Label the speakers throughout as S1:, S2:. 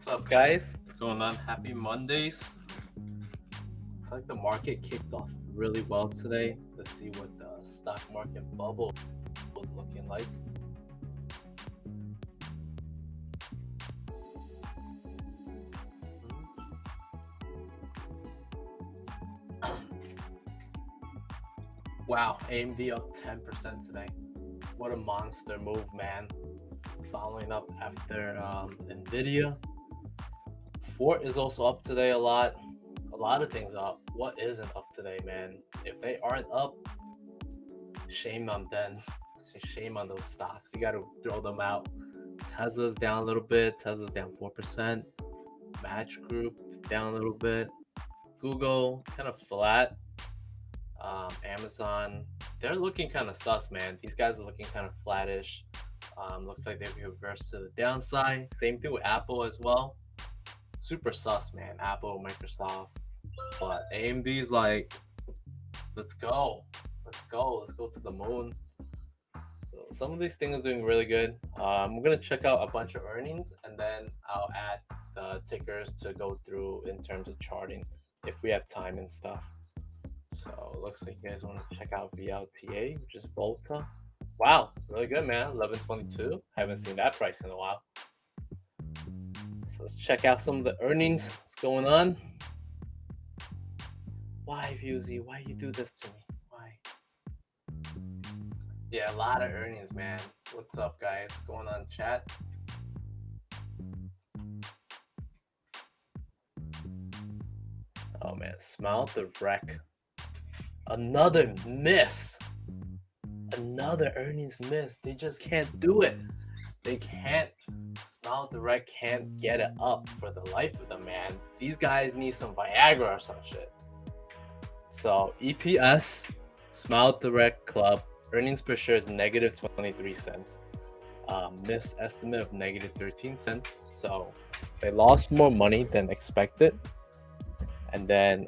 S1: What's up, guys? What's going on? Happy Mondays. Looks like the market kicked off really well today. Let's see what the stock market bubble was looking like. Wow, AMD up 10% today. What a monster move, man. Following up after Nvidia. Fort is also up today a lot. A lot of things up. What isn't up today, man? If they aren't up, shame on them. Shame on those stocks. You got to throw them out. Tesla's down a little bit. Tesla's down 4%. Match Group down a little bit. Google kind of flat. Amazon, they're looking kind of sus, man. These guys are looking kind of flattish. Looks like they've reversed to the downside. Same thing with Apple as well. Super sus, man. Apple, Microsoft. But AMD's like, let's go. Let's go to the moon. So some of these things are doing really good. I'm gonna check out a bunch of earnings and then I'll add the tickers to go through in terms of charting if we have time and stuff. So it looks like you guys want to check out VLTA, which is Volta. Wow, really good, man. 11.22. Haven't seen that price in a while. So let's check out some of the earnings. What's going on? Why, Vuzy? Why you do this to me? Why? Yeah, a lot of earnings, man. What's up, guys? What's going on, chat? Oh, man. Smile the wreck. Another miss. Another earnings miss. They just can't do it. They can't. Smile Direct can't get it up for the life of them, man. These guys need some Viagra or some shit. So EPS, Smile Direct Club, earnings per share is negative 23 cents. Miss estimate of negative 13 cents. So they lost more money than expected. And then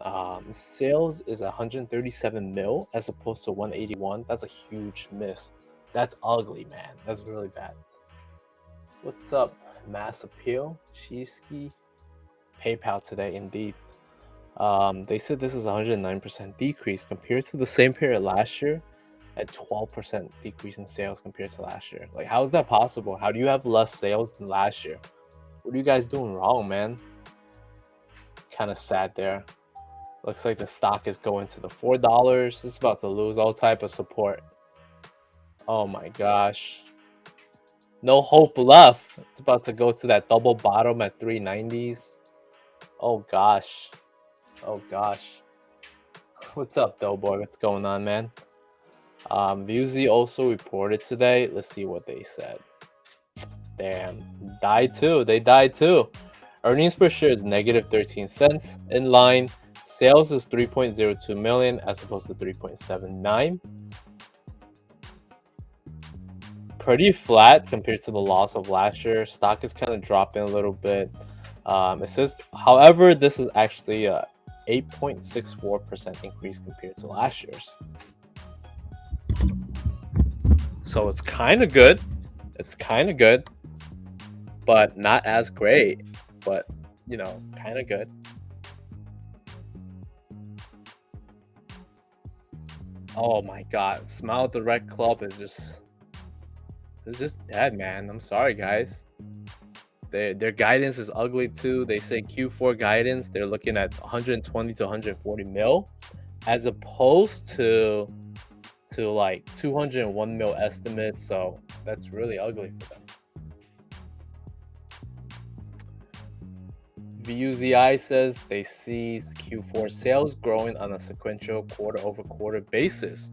S1: sales is 137 mil as opposed to 181. That's a huge miss. That's ugly, man. That's really bad. What's up? Mass Appeal, Cheesky, PayPal today, indeed. They said this is 109% decrease compared to the same period last year, at 12% decrease in sales compared to last year. Like, how is that possible? How do you have less sales than last year? What are you guys doing wrong, man? Kind of sad there. Looks like the stock is going to the $4. It's about to lose all type of support. Oh my gosh. No hope left. It's about to go to that double bottom at 390s. Oh gosh. Oh gosh. What's up, Doughboy? What's going on, man? Vuzy also reported today. Let's see what they said. Damn. Died too. They died too. Earnings per share is negative 13 cents. In line. Sales is 3.02 million as opposed to 3.79. Pretty flat compared to the loss of last year. Stock is kind of dropping a little bit. It says, however, this is actually a 8.64% increase compared to last year's. So it's kind of good. It's kind of good, but not as great. But, you know, kind of good. Oh my God, Smile Direct Club is just dead, man. I'm sorry, guys. Their guidance is ugly too. They say Q4 guidance, they're looking at 120 to 140 mil, as opposed to like 201 mil estimates. So that's really ugly for them. VUZI says they see Q4 sales growing on a sequential quarter-over-quarter basis.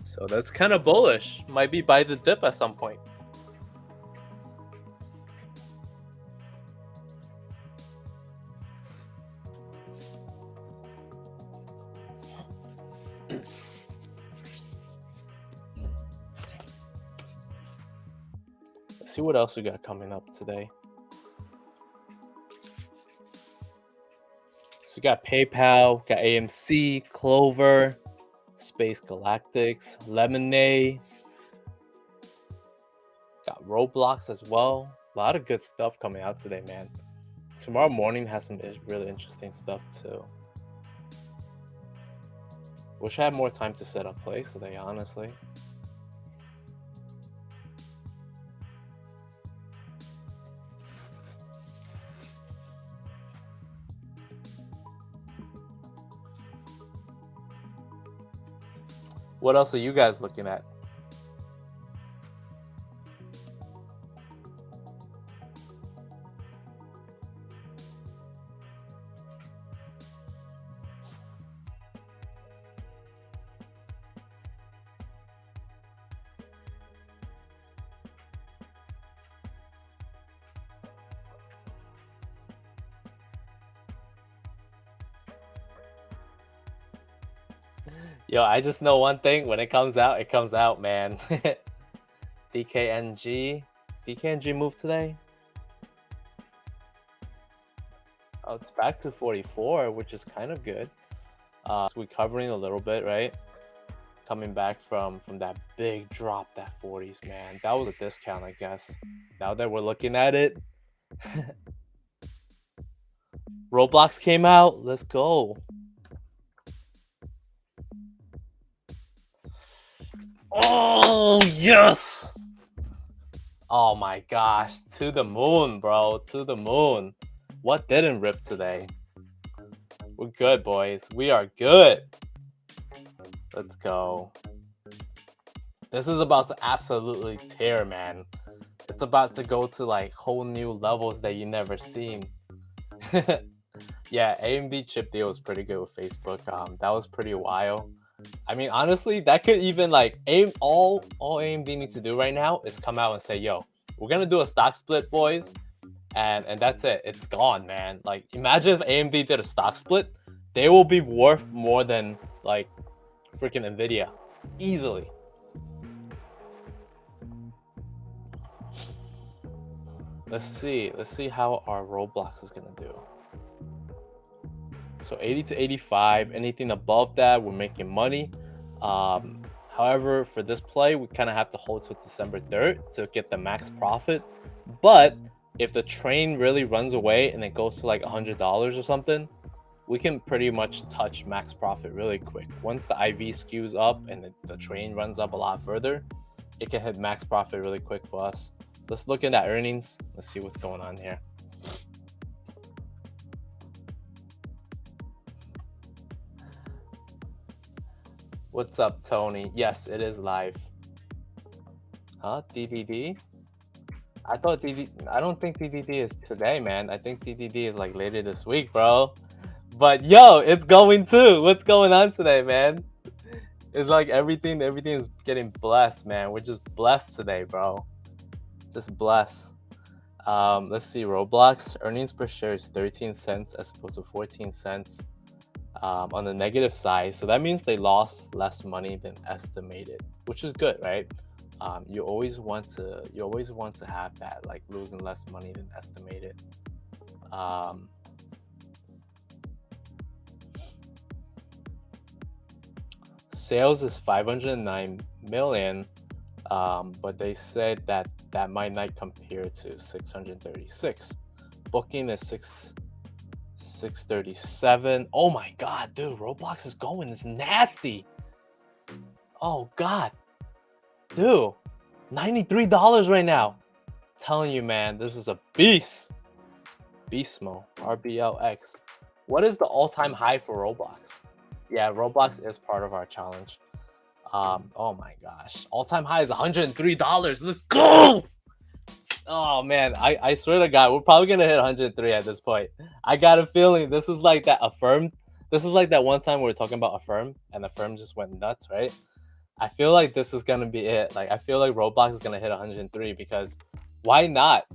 S1: So that's kind of bullish. Might be buy the dip at some point. Let's see what else we got coming up today. So we got PayPal, got AMC, Clover, Space Galactics, Lemonade, got Roblox as well. A lot of good stuff coming out today, man. Tomorrow morning has some really interesting stuff too. Wish I had more time to set up plays today, honestly. What else are you guys looking at? Yo, I just know one thing. When it comes out, man. DKNG moved today. Oh, it's back to 44, which is kind of good. It's recovering a little bit, right? Coming back from that big drop, that 40s, man. That was a discount, I guess. Now that we're looking at it, Roblox came out. Let's go. Oh, yes! Oh my gosh, to the moon, bro, to the moon. What didn't rip today? We're good, boys. We are good. Let's go. This is about to absolutely tear, man. It's about to go to like whole new levels that you never seen. Yeah, AMD chip deal was pretty good with Facebook. That was pretty wild. I mean, honestly, that could even like all AMD needs to do right now is come out and say, yo, we're gonna do a stock split, boys, and that's it. It's gone, man. Like, imagine if AMD did a stock split, they will be worth more than like freaking Nvidia, easily. Let's see how our Roblox is gonna do. So 80 to 85, anything above that, we're making money. However, for this play, we kind of have to hold till December 3rd to get the max profit. But if the train really runs away and it goes to like $100 or something, we can pretty much touch max profit really quick. Once the IV skews up and the train runs up a lot further, it can hit max profit really quick for us. Let's look at that earnings. Let's see what's going on here. What's up, Tony? Yes, it is live. Huh? DDD? I don't think DDD is today, man. I think DDD is like later this week, bro. But yo, it's going too. What's going on today, man? It's like everything is getting blessed, man. We're just blessed today, bro. Just blessed. Let's see. Roblox earnings per share is 13 cents as opposed to 14 cents. On the negative side, so that means they lost less money than estimated, which is good, right? You always want to have that, like losing less money than estimated. Sales is 509 million, but they said that might not compare to 636. Booking is 637. Oh my god, dude, Roblox is going. It's nasty. Oh god, dude, $93 right now. I'm telling you, man, this is a beast. Beastmo, RBLX. What is the all-time high for Roblox? Yeah, Roblox is part of our challenge. Oh my gosh, all-time high is $103. Let's go. Oh man, I swear to God, we're probably gonna hit 103 at this point. I got a feeling this is like that Affirm. This is like that one time we were talking about Affirm, and Affirm just went nuts, right? I feel like this is gonna be it. Like, I feel like Roblox is gonna hit 103 because why not?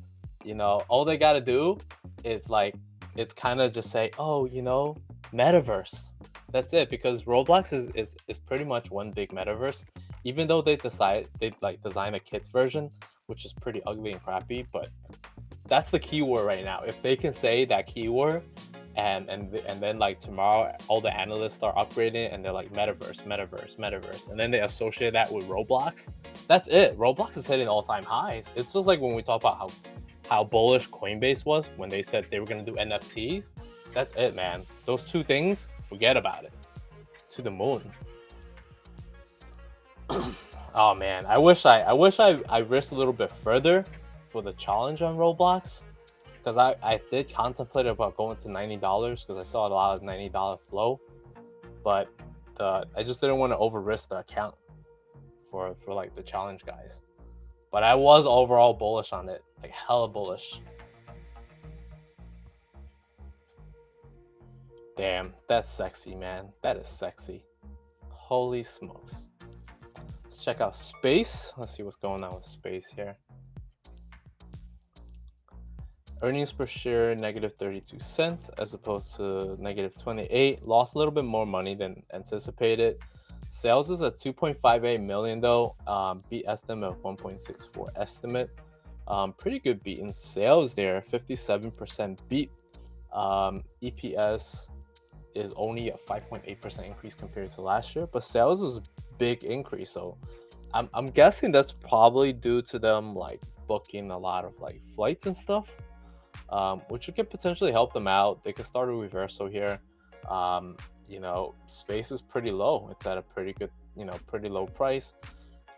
S1: You know, all they gotta do is like, it's kind of just say, oh, you know, metaverse. That's it, because Roblox is pretty much one big metaverse. Even though they design a kids version, which is pretty ugly and crappy, but that's the keyword right now. If they can say that keyword, and then like tomorrow all the analysts start upgrading and they're like metaverse, and then they associate that with Roblox, that's it. Roblox is hitting all-time highs. It's just like when we talk about how bullish Coinbase was when they said they were gonna do NFTs. That's it, man. Those two things, forget about it. To the moon. Oh man, I wish I risked a little bit further for the challenge on Roblox, because I did contemplate about going to $90 because I saw a lot of $90 flow, but I just didn't want to over risk the account for like the challenge guys. But I was overall bullish on it, like hella bullish. Damn, that's sexy, man. That is sexy. Holy smokes. Let's check out space. Let's see what's going on with space here. Earnings per share negative 32 cents as opposed to negative 28. Lost a little bit more money than anticipated. Sales is at 2.58 million though. Beat estimate of 1.64 estimate. Pretty good beat in sales there. 57% beat. EPS is only a 5.8% increase compared to last year, but sales is a big increase. So I'm guessing that's probably due to them like booking a lot of like flights and stuff, which could potentially help them out. They could start a reversal here. You know, space is pretty low. It's at a pretty good, you know, pretty low price,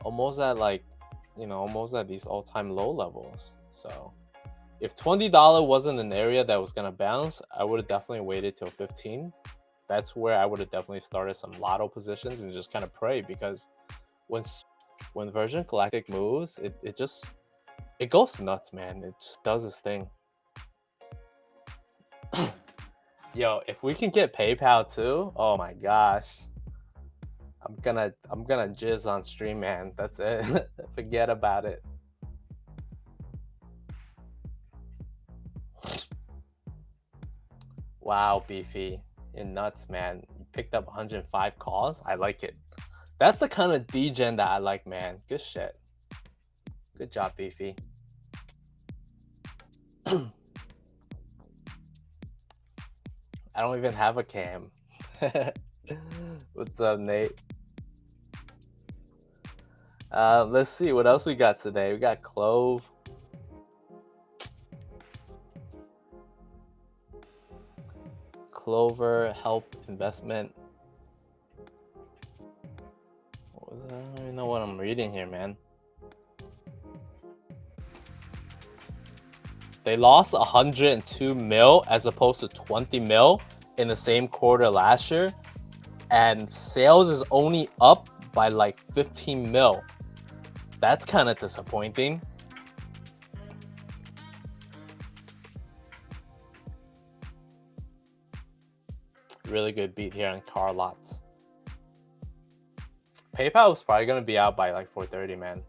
S1: almost at like, you know, almost at these all-time low levels. So if $20 wasn't an area that was gonna bounce, I would have definitely waited till 15. That's where I would have definitely started some lotto positions and just kind of pray, because when Virgin Galactic moves, it goes nuts, man. It just does its thing. Yo, if we can get PayPal too, oh my gosh. I'm gonna jizz on stream, man. That's it. Forget about it. Wow, Beefy. You're nuts, man. You picked up 105 calls. I like it. That's the kind of degen that I like, man. Good shit. Good job, Beefy. I don't even have a cam. What's up, Nate? Let's see what else we got today. We got Clove. Clover, help, investment. What was that? I don't even know what I'm reading here, man. They lost 102 mil as opposed to 20 mil in the same quarter last year, and sales is only up by like 15 mil. That's kind of disappointing. Really good beat here on car lots. PayPal is probably gonna be out by like 4:30, man.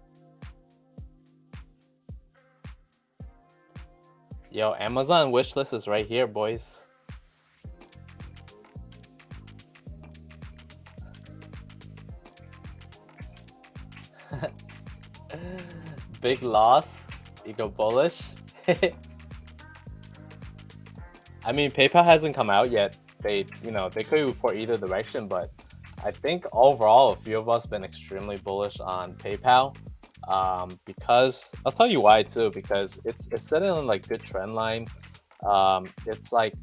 S1: Yo, Amazon wishlist is right here, boys. Big loss. You go bullish. I mean, PayPal hasn't come out yet. They could report either direction, but I think overall a few of us been extremely bullish on PayPal, because I'll tell you why too, because it's setting on like good trend line. It's like,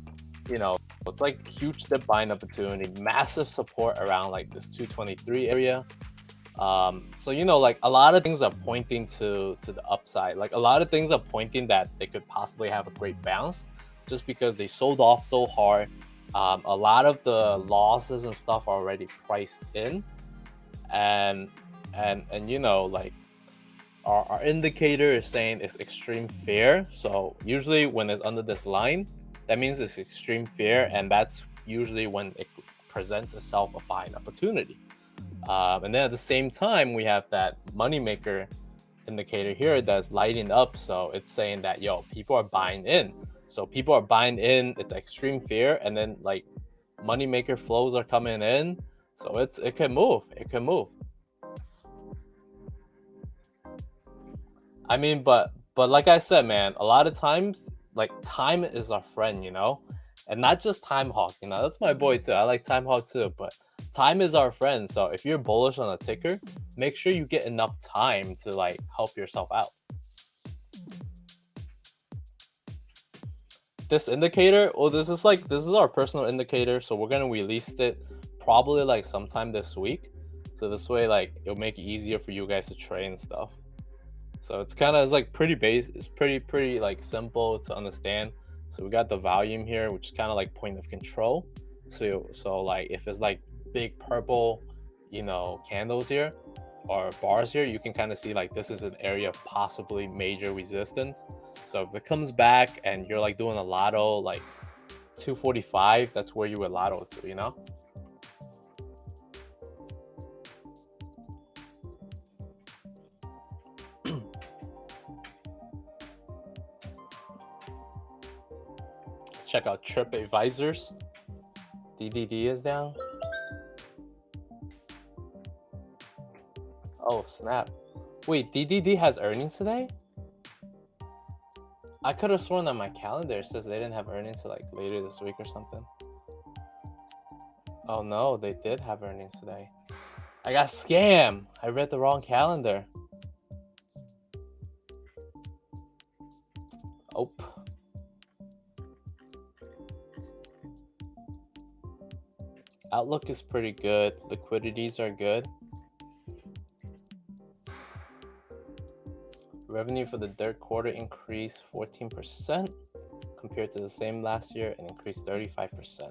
S1: it's like huge dip buying opportunity, massive support around like this 223 area. So like a lot of things are pointing to the upside. Like a lot of things are pointing that they could possibly have a great bounce, just because they sold off so hard. A lot of the losses and stuff are already priced in, and like our indicator is saying it's extreme fear. So usually when it's under this line, that means it's extreme fear, and that's usually when it presents itself a buying opportunity. And then at the same time, we have that moneymaker indicator here that's lighting up. So it's saying that, people are buying in. So people are buying in, it's extreme fear, and then like moneymaker flows are coming in. So it can move. It can move. I mean, but like I said, man, a lot of times, like, time is our friend, and not just Time Hawk, that's my boy too. I like Time Hawk too, but time is our friend. So if you're bullish on a ticker, make sure you get enough time to like help yourself out. this indicator, well, this is our personal indicator, so we're gonna release it probably like sometime this week. So this way, like, it'll make it easier for you guys to trade and stuff. So it's like pretty it's pretty like simple to understand. So we got the volume here, which is kind of like point of control. So like if it's like big purple, candles here or bars here, you can kind of see like this is an area of possibly major resistance. So if it comes back and you're like doing a lotto like 245, that's where you would lotto to. Let's check out TripAdvisor's. DDD is down. Oh snap! Wait, DDD has earnings today? I could have sworn on my calendar it says they didn't have earnings till like later this week or something. Oh no, they did have earnings today. I got scammed. I read the wrong calendar. Oh. Outlook is pretty good. Liquidities are good. Revenue for the third quarter increased 14% compared to the same last year and increased 35%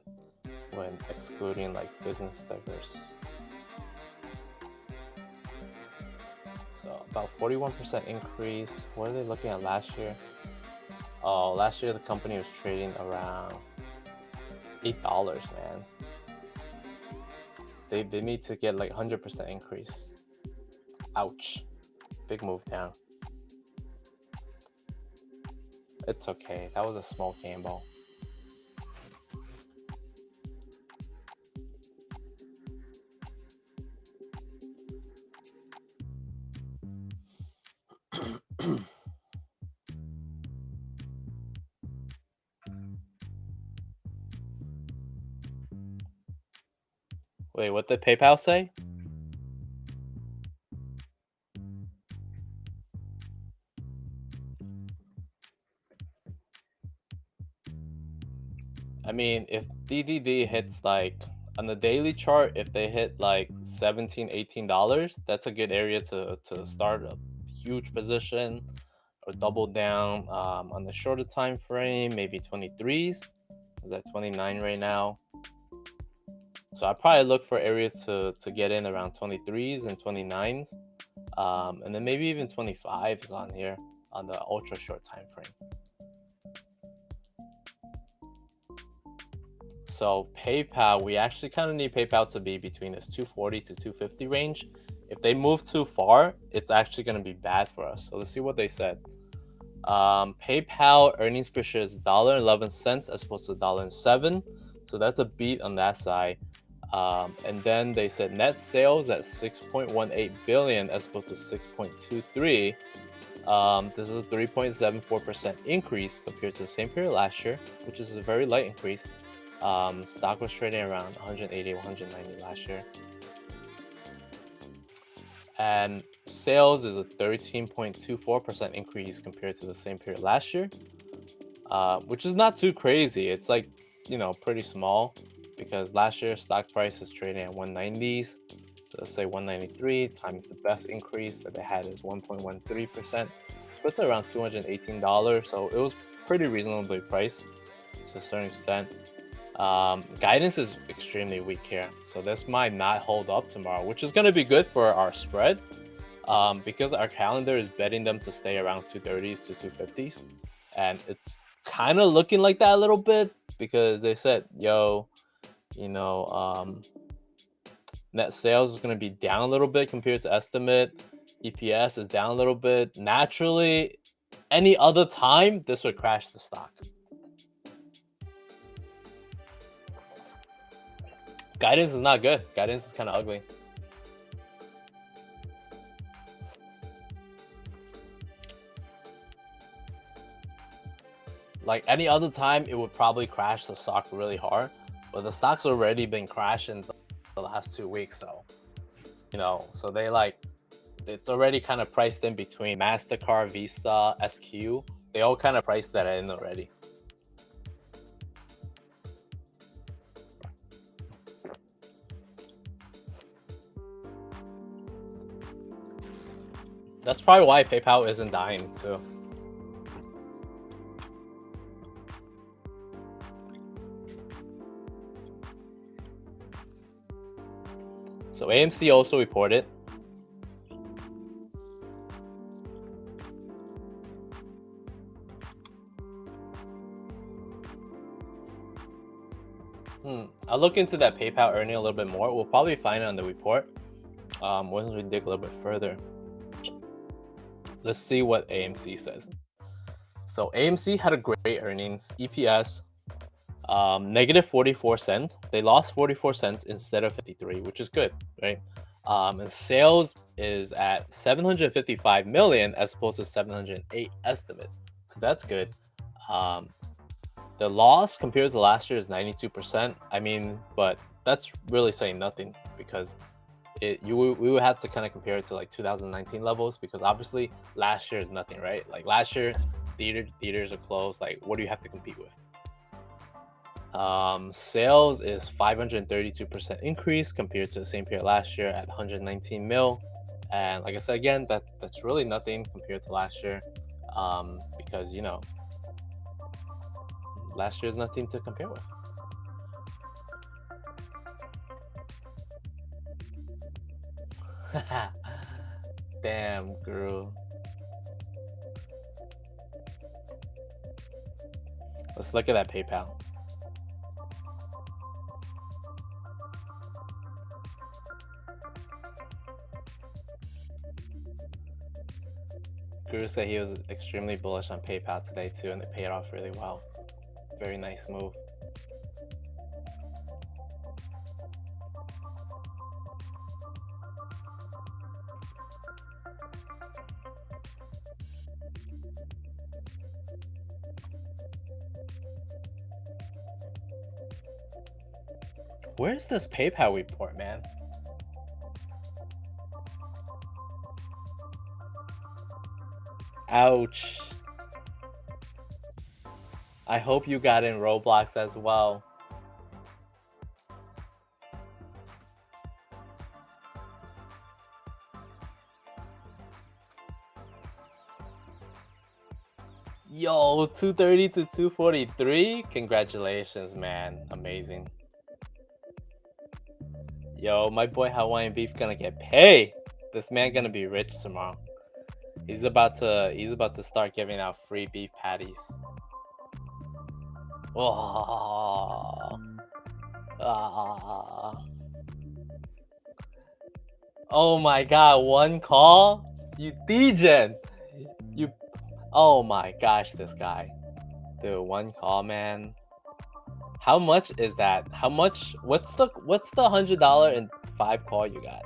S1: when excluding like business diverse. So about 41% increase. What are they looking at last year? Oh, last year the company was trading around $8, man. They need to get like 100% increase. Ouch. Big move down. It's okay. That was a small gamble. Wait, what did PayPal say? I mean, if DDD hits like on the daily chart, if they hit like $17, $18, that's a good area to start a huge position or double down. On the shorter time frame, maybe 23s. Is at 29 right now. So I probably look for areas to get in around 23s and 29s. And then maybe even 25s on here on the ultra short time frame. So PayPal, we actually kind of need PayPal to be between this 240 to 250 range. If they move too far, it's actually going to be bad for us. So let's see what they said. PayPal earnings per share is $1.11 as opposed to $1.07. So that's a beat on that side. And then they said net sales at 6.18 billion as opposed to 6.23. This is a 3.74% increase compared to the same period last year, which is a very light increase. Stock was trading around 180, 190 last year. And sales is a 13.24% increase compared to the same period last year, which is not too crazy. It's like, pretty small because last year stock price is trading at 190s. So let's say 193 times the best increase that they had is 1.13%. Puts it around $218. So it was pretty reasonably priced to a certain extent. Guidance is extremely weak here, so this might not hold up tomorrow, which is going to be good for our spread, because our calendar is betting them to stay around 230s to 250s, and it's kind of looking like that a little bit because they said, net sales is going to be down a little bit compared to estimate. EPS is down a little bit. Naturally, any other time, this would crash the stock. Guidance is not good. Guidance is kind of ugly. Like any other time, it would probably crash the stock really hard. But the stock's already been crashing the last 2 weeks. So, so it's already kind of priced in between MasterCard, Visa, SQ. They all kind of priced that in already. That's probably why PayPal isn't dying too. So AMC also reported. I'll look into that PayPal earning a little bit more. We'll probably find it on the report once we dig a little bit further. Let's see what AMC says. So AMC had a great earnings. EPS negative 44 cents. They lost 44 cents instead of 53, which is good, right? And sales is at 755 million as opposed to 708 estimate. So that's good. The loss compared to last year is 92%. I mean, but that's really saying nothing because we would have to kind of compare it to like 2019 levels because obviously last year is nothing, right? Like last year, theaters are closed. Like, what do you have to compete with? Sales is 532% increase compared to the same period last year at 119 mil. And like I said again, that's really nothing compared to last year, because you know last year's nothing to compare with. Damn, Guru. Let's look at that PayPal. Guru said he was extremely bullish on PayPal today too, and they paid off really well. Very nice move. Where's this PayPal report, man? Ouch. I hope you got in Roblox as well. Yo, 230 to 243. Congratulations, man. Amazing. Yo, my boy Hawaiian Beef gonna get paid. This man gonna be rich tomorrow. He's about to start giving out free beef patties. Oh. Oh my god, one call? You degen. You Oh my gosh, this guy. Dude, one call, man. How much is that? How much? What's the $100 and 5 call you got?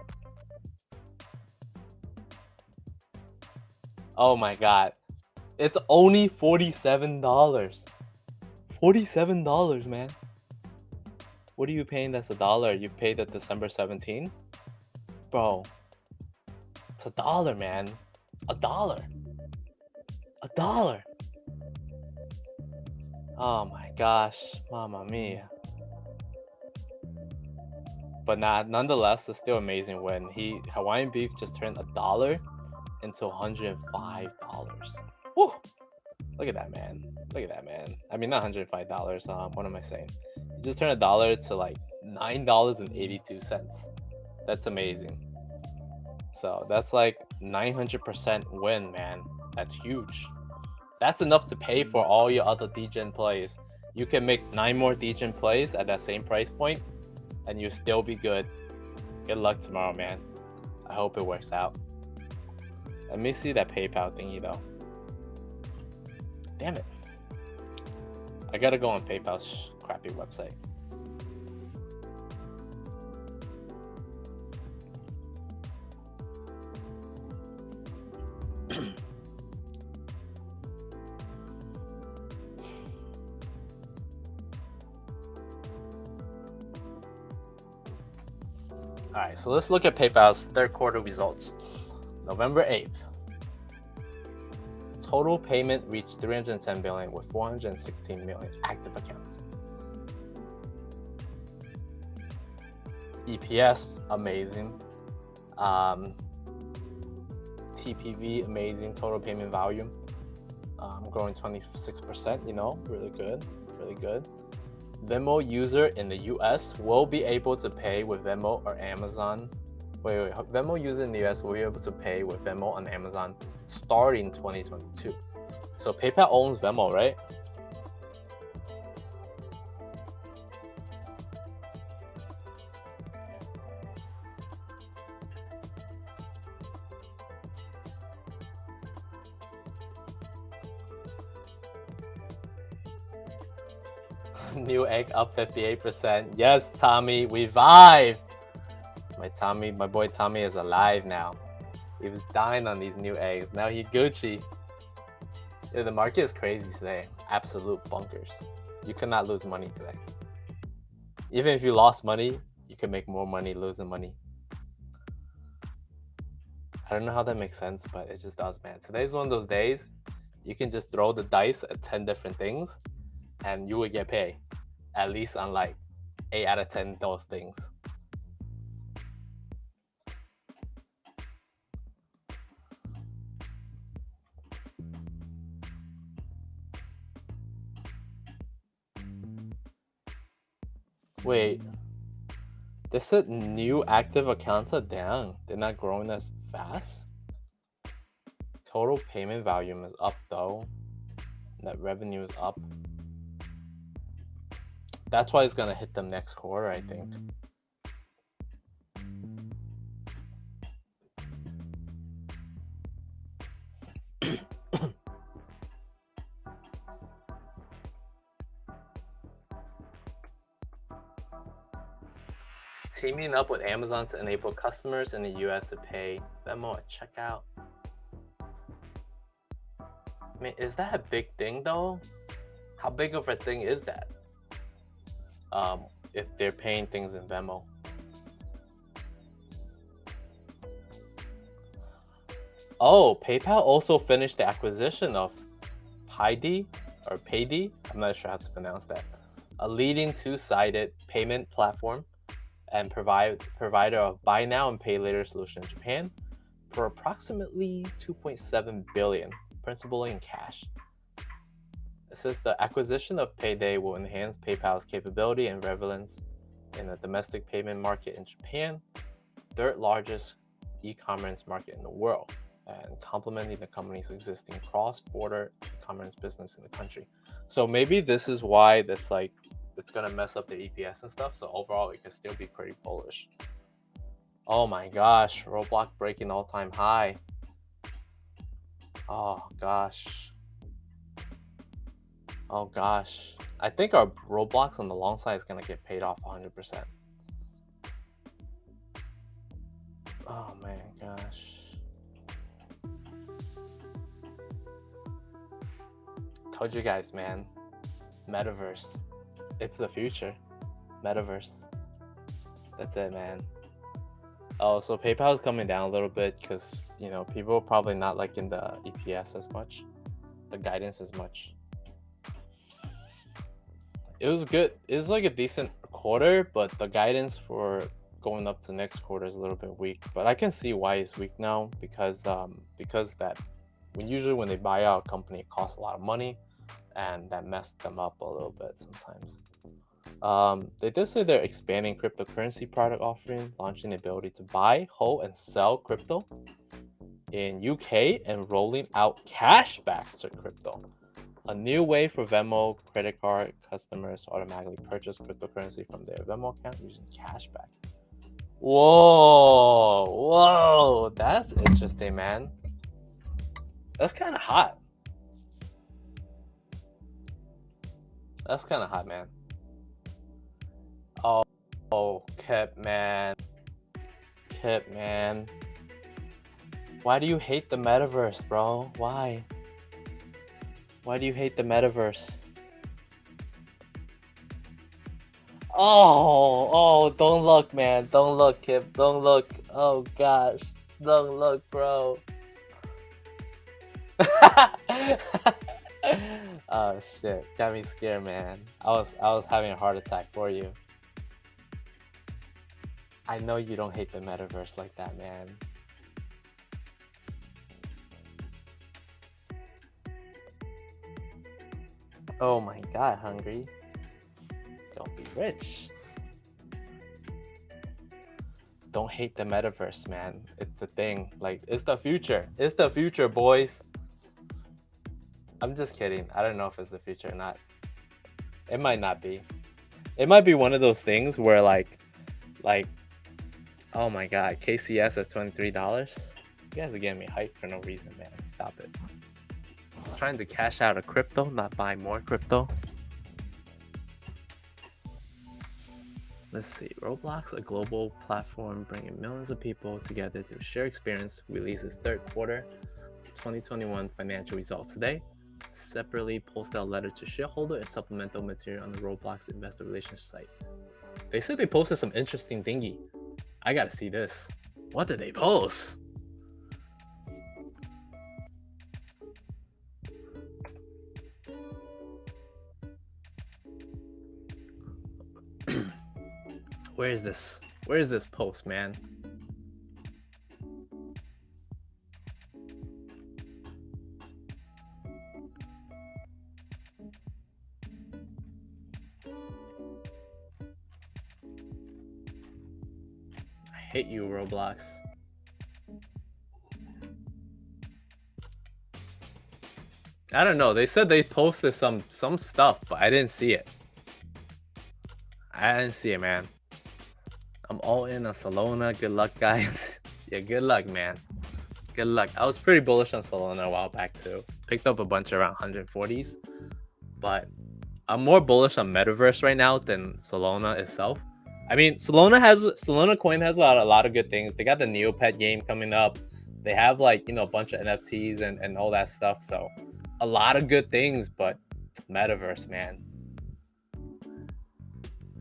S1: Oh my god. It's only $47. $47, man. What are you paying that's $1? You paid at December 17? Bro. It's $1, man. $1. $1. Oh my gosh. Mamma mia. But nonetheless, it's still amazing when Hawaiian Beef just turned $1 into $105. Woo! Look at that, man. Look at that, man. I mean, not $105. What am I saying? You just turned $1 to like $9.82. That's amazing. So that's like 900% win, man. That's huge. That's enough to pay for all your other degen plays. You can make 9 more degen plays at that same price point, and you'll still be good. Good luck tomorrow, man. I hope it works out. Let me see that PayPal thingy, though. Damn it. I gotta go on PayPal's crappy website. Alright, so let's look at PayPal's third quarter results. November 8th. Total payment reached 310 billion with 416 million active accounts. EPS, amazing. TPV, amazing. Total payment volume, growing 26%. You know, really good, really good. Venmo user in the US will be able to pay with Venmo or Amazon. Wait, Venmo user in the US will be able to pay with Venmo on Amazon starting 2022. So PayPal owns Venmo, right? New egg up 58%. Yes, Tommy, we vibe. My boy Tommy is alive now. He was dying on these new eggs. Now he Gucci. Yeah, the market is crazy today. Absolute bunkers. You cannot lose money today. Even if you lost money, you can make more money losing money. I don't know how that makes sense, but it just does, man. Today's one of those days you can just throw the dice at 10 different things and you would get paid. At least on like 8 out of 10 those things. Wait, they said new active accounts are down. They're not growing as fast. Total payment volume is up though. Net revenue is up. That's why it's gonna hit them next quarter, I think. Teaming up with Amazon to enable customers in the US to pay Venmo at checkout. I mean, is that a big thing though? How big of a thing is that? If they're paying things in Venmo. Oh, PayPal also finished the acquisition of Paydi, I'm not sure how to pronounce that. A leading two-sided payment platform and provider of buy now and pay later solution in Japan for approximately 2.7 billion, principally in cash. It says the acquisition of Payday will enhance PayPal's capability and relevance in the domestic payment market in Japan, third largest e-commerce market in the world, and complementing the company's existing cross-border e-commerce business in the country. So maybe this is why that's like it's gonna mess up the EPS and stuff. So overall, it could still be pretty bullish. Oh my gosh, Roblox breaking all-time high. Oh gosh. Oh gosh. I think our Roblox on the long side is gonna get paid off 100%. Oh man, gosh. Told you guys, man. Metaverse. It's the future. Metaverse. That's it, man. Oh, so PayPal is coming down a little bit because, you know, people are probably not liking the EPS as much, the guidance as much. It was good. It's like a decent quarter, but the guidance for going up to next quarter is a little bit weak. But I can see why it's weak now because that when they buy out a company, it costs a lot of money, and that messed them up a little bit sometimes. They did say they're expanding cryptocurrency product offering, launching the ability to buy, hold, and sell crypto in UK, and rolling out cashbacks to crypto. A new way for Venmo credit card customers to automatically purchase cryptocurrency from their Venmo account using cashback. Whoa, that's interesting, man. That's kind of hot. That's kind of hot, man. Oh, Kip, man. Why do you hate the metaverse, bro? Why? Why do you hate the metaverse? Oh, don't look, man. Don't look, Kip. Don't look. Oh, gosh. Don't look, bro. Oh, shit. Got me scared, man. I was having a heart attack for you. I know you don't hate the metaverse like that, man. Oh my god, hungry. Don't be rich. Don't hate the metaverse, man. It's the thing. Like, it's the future. It's the future, boys. I'm just kidding. I don't know if it's the future or not. It might not be. It might be one of those things where like, oh my god, KCS at $23. You guys are getting me hyped for no reason, man. Stop it. I'm trying to cash out of crypto, not buy more crypto. Let's see. Roblox, a global platform bringing millions of people together through shared experience, releases third quarter 2021 financial results today. Separately posted a letter to shareholder and supplemental material on the Roblox investor relations site. They said they posted some interesting thingy. I gotta see this. What did they post? Where's this? Where's this post, man? I hate you, Roblox. I don't know. They said they posted some stuff, but I didn't see it. I didn't see it, man. I'm all in on Solana. Good luck, guys. Yeah, good luck, man. Good luck. I was pretty bullish on Solana a while back too. Picked up a bunch around 140s, but I'm more bullish on Metaverse right now than Solana itself. I mean, Solana coin has a lot of good things. They got the Neopet game coming up. They have like, you know, a bunch of NFTs and all that stuff. So a lot of good things, but Metaverse, man.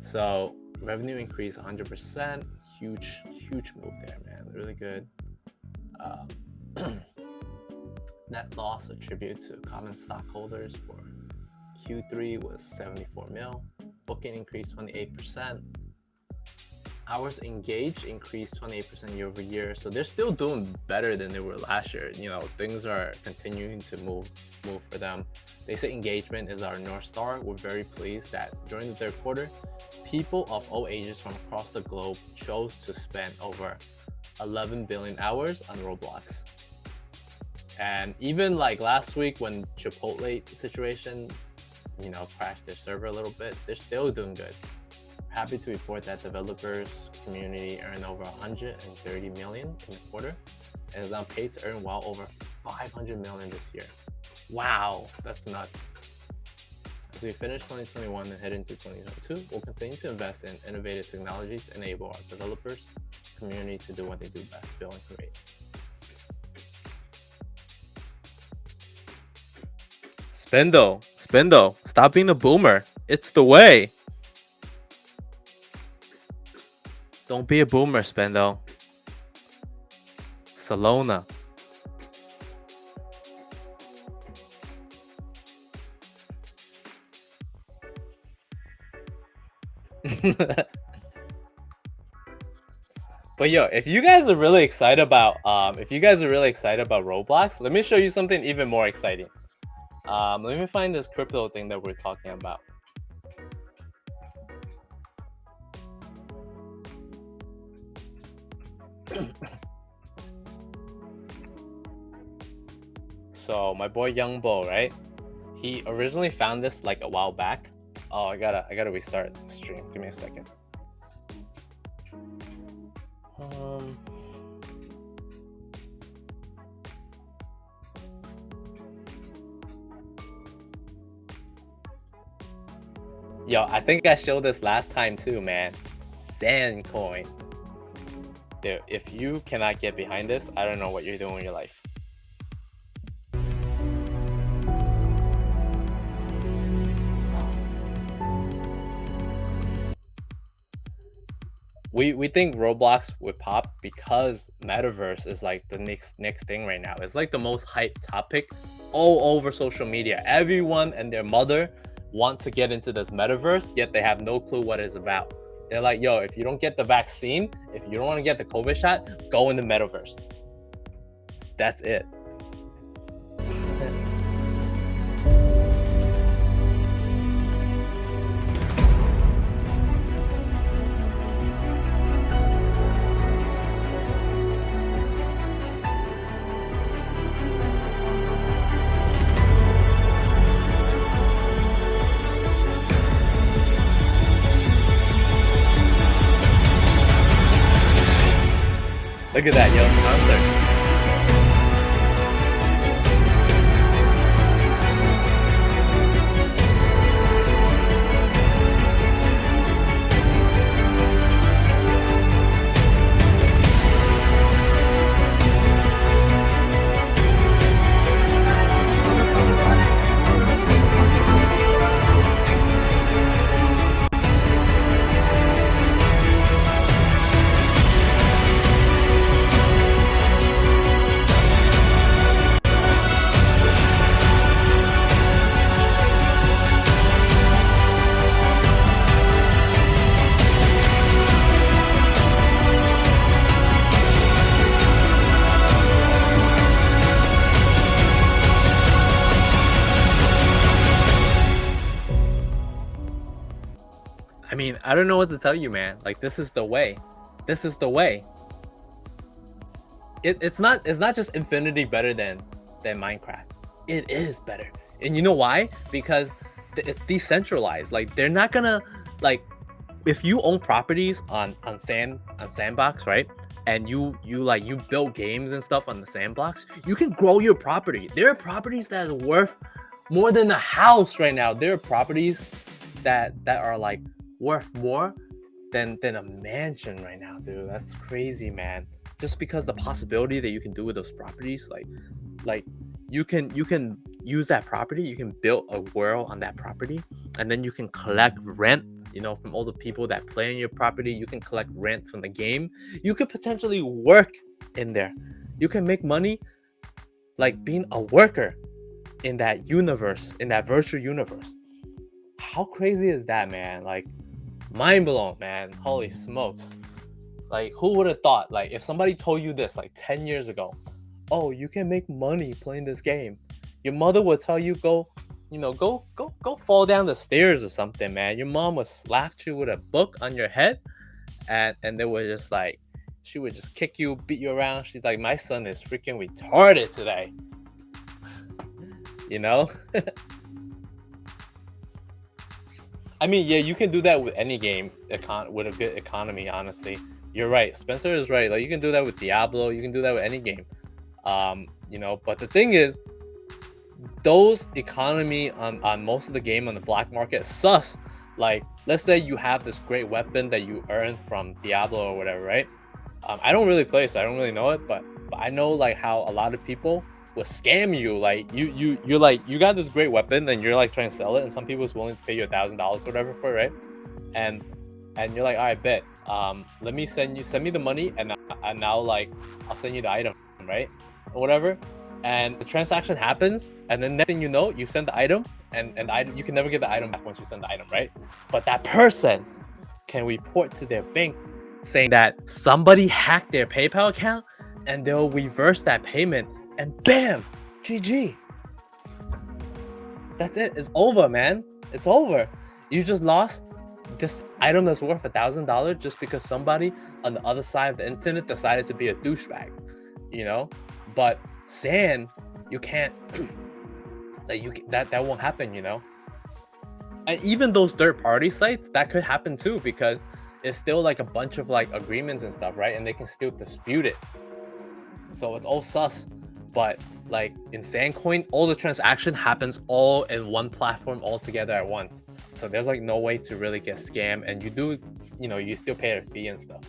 S1: So revenue increase 100%. Huge move there, man. Really good. Net loss attributed to common stockholders for Q3 was 74 mil. Booking increased 28%. Hours engaged increased 28% year over year. So they're still doing better than they were last year. You know, things are continuing to move for them. They say engagement is our North Star. We're very pleased that during the third quarter, people of all ages from across the globe chose to spend over 11 billion hours on Roblox. And even like last week when Chipotle situation, you know, crashed their server a little bit, they're still doing good. Happy to report that developers community earned over 130 million in the quarter and is on pace to earn well over 500 million this year. Wow, that's nuts. As we finish 2021 and head into 2022, we'll continue to invest in innovative technologies to enable our developers community to do what they do best, build and create. Spendo, stop being a boomer. It's the way. Don't be a boomer, Spendo. Solana. But yo, if you guys are really excited about Roblox, let me show you something even more exciting. Let me find this crypto thing that we're talking about. So my boy Young Bo, right? He originally found this like a while back. Oh, I gotta restart the stream. Give me a second. Yo, I think I showed this last time too, man. Sandcoin. Dude, if you cannot get behind this, I don't know what you're doing in your life. We think Roblox would pop because Metaverse is like the next thing right now. It's like the most hyped topic all over social media. Everyone and their mother wants to get into this Metaverse, yet they have no clue what it's about. They're like, yo, if you don't get the vaccine, if you don't want to get the COVID shot, go in the Metaverse. That's it. Look at that, yo, concert. I mean, I don't know what to tell you, man. Like, this is the way. This is the way. It's not just infinity better than Minecraft. It is better. And you know why? Because it's decentralized. Like, they're not gonna, like, if you own properties on Sandbox, right? And you build games and stuff on the Sandbox, you can grow your property. There are properties that are worth more than a house right now. There are properties that are like worth more than a mansion right now, dude. That's crazy, man. Just because the possibility that you can do with those properties, like you can use that property, you can build a world on that property, and then you can collect rent, you know, from all the people that play on your property. You can collect rent from the game. You could potentially work in there. You can make money like being a worker in that universe, in that virtual universe. How crazy is that, man? Like, mind blown, man. Holy smokes. Like, who would have thought? Like, if somebody told you this like 10 years ago, oh, you can make money playing this game, your mother would tell you, go fall down the stairs or something, man. Your mom would slap you with a book on your head, and they were just like, she would just kick you, beat you around. She's like, my son is freaking retarded today. You know? I mean, yeah, you can do that with any game with a good economy, honestly. You're right. Spencer is right. Like, you can do that with Diablo. You can do that with any game. You know, but the thing is, those economy on most of the game on the black market sus. Like, let's say you have this great weapon that you earned from Diablo or whatever, right? I don't really play, so I don't really know it, but I know like how a lot of people will scam you. Like, you're like, you got this great weapon and you're like trying to sell it, and some people's willing to pay you $1,000 or whatever for it, right? And you're like, all right, bet. Let me send me the money, and now like I'll send you the item, right? Or whatever. And the transaction happens, and then next thing you know, you send the item, and the item, you can never get the item back once you send the item, right? But that person can report to their bank saying that somebody hacked their PayPal account, and they'll reverse that payment, and bam, GG. That's it. It's over, man. It's over. You just lost this item that's worth $1,000 just because somebody on the other side of the internet decided to be a douchebag, you know? But Sand, you can't. that won't happen, you know. And even those third-party sites, that could happen too, because it's still like a bunch of like agreements and stuff, right? And they can still dispute it. So it's all sus. But like in Sandcoin, all the transaction happens all in one platform all together at once. So there's like no way to really get scammed, and you still pay a fee and stuff.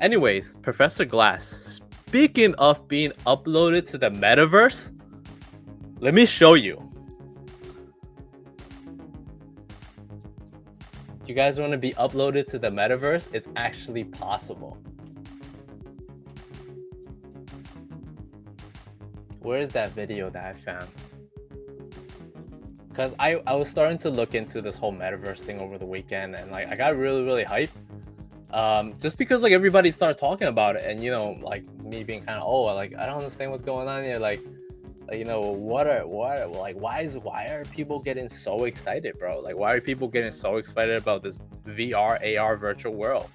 S1: Anyways, Professor Glass, speaking of being uploaded to the metaverse, let me show you. You guys want to be uploaded to the metaverse? It's actually possible. Where is that video that I found? Because I was starting to look into this whole metaverse thing over the weekend, and like I got really hyped. Just because like everybody started talking about it, and like me being kind of, like, I don't understand what's going on here. Like why are people getting so excited, bro? Like, why are people getting so excited about this VR AR virtual world?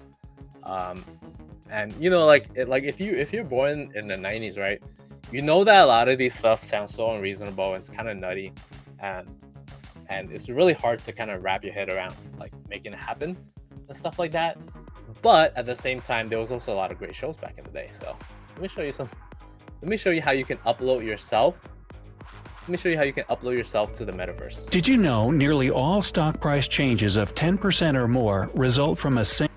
S1: And if you're born in the 90s, right? You know that a lot of these stuff sounds so unreasonable, and it's kind of nutty, and it's really hard to kind of wrap your head around like making it happen and stuff like that. But at the same time, there was also a lot of great shows back in the day. So let me show you some. Let me show you how you can upload yourself. Let me show you how you can upload yourself to the metaverse.
S2: Did you know nearly all stock price changes of 10% or more result from a single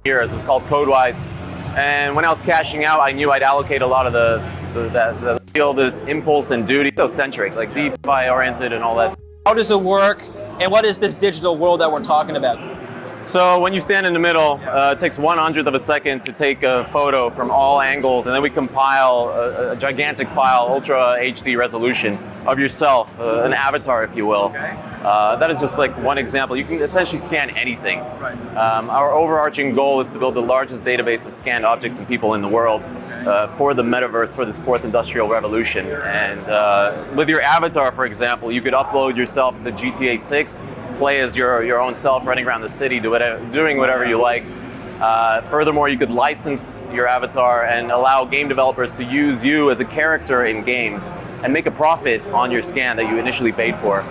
S3: Here, as it's called Codewise, and when I was cashing out, I knew I'd allocate a lot of the feel this impulse and duty, so centric, like DeFi oriented and all that.
S4: How does it work, and what is this digital world that we're talking about?
S3: So when you stand in the middle, it takes 1/100th of a second to take a photo from all angles, and then we compile a gigantic file, ultra HD resolution of yourself, an avatar, if you will.
S4: Okay.
S3: That is just like one example. You can essentially scan anything.
S4: Right.
S3: Our overarching goal is to build the largest database of scanned objects and people in the world for the metaverse, for this fourth industrial revolution. And with your avatar, for example, you could upload yourself to GTA 6, play as your own self running around the city, doing whatever you like. Furthermore, you could license your avatar and allow game developers to use you as a character in games and make a profit on your scan that you initially paid for.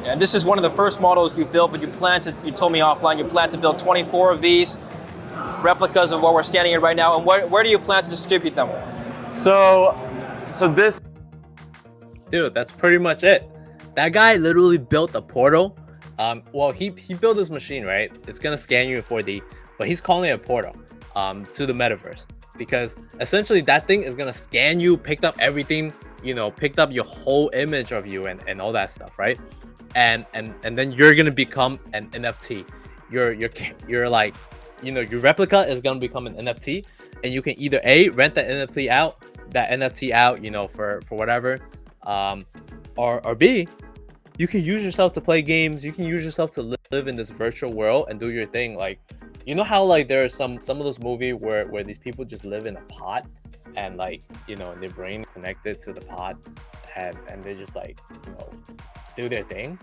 S4: And this is one of the first models you've built, but you told me offline, you plan to build 24 of these replicas of what we're scanning in right now. And where do you plan to distribute them?
S3: So this...
S1: Dude, that's pretty much it. That guy literally built a portal. Well, he built this machine, right? It's gonna scan you in 4D, but he's calling it a portal to the metaverse, because essentially that thing is gonna scan you, picked up everything, picked up your whole image of you and all that stuff, right? And then you're gonna become an NFT. You're like, your replica is gonna become an NFT, and you can either rent that NFT out, for whatever, or B, you can use yourself to play games. You can use yourself to live in this virtual world and do your thing. Like, how like there are some of those movies where these people just live in a pot, and like, and their brain is connected to the pot, and they just like, do their thing,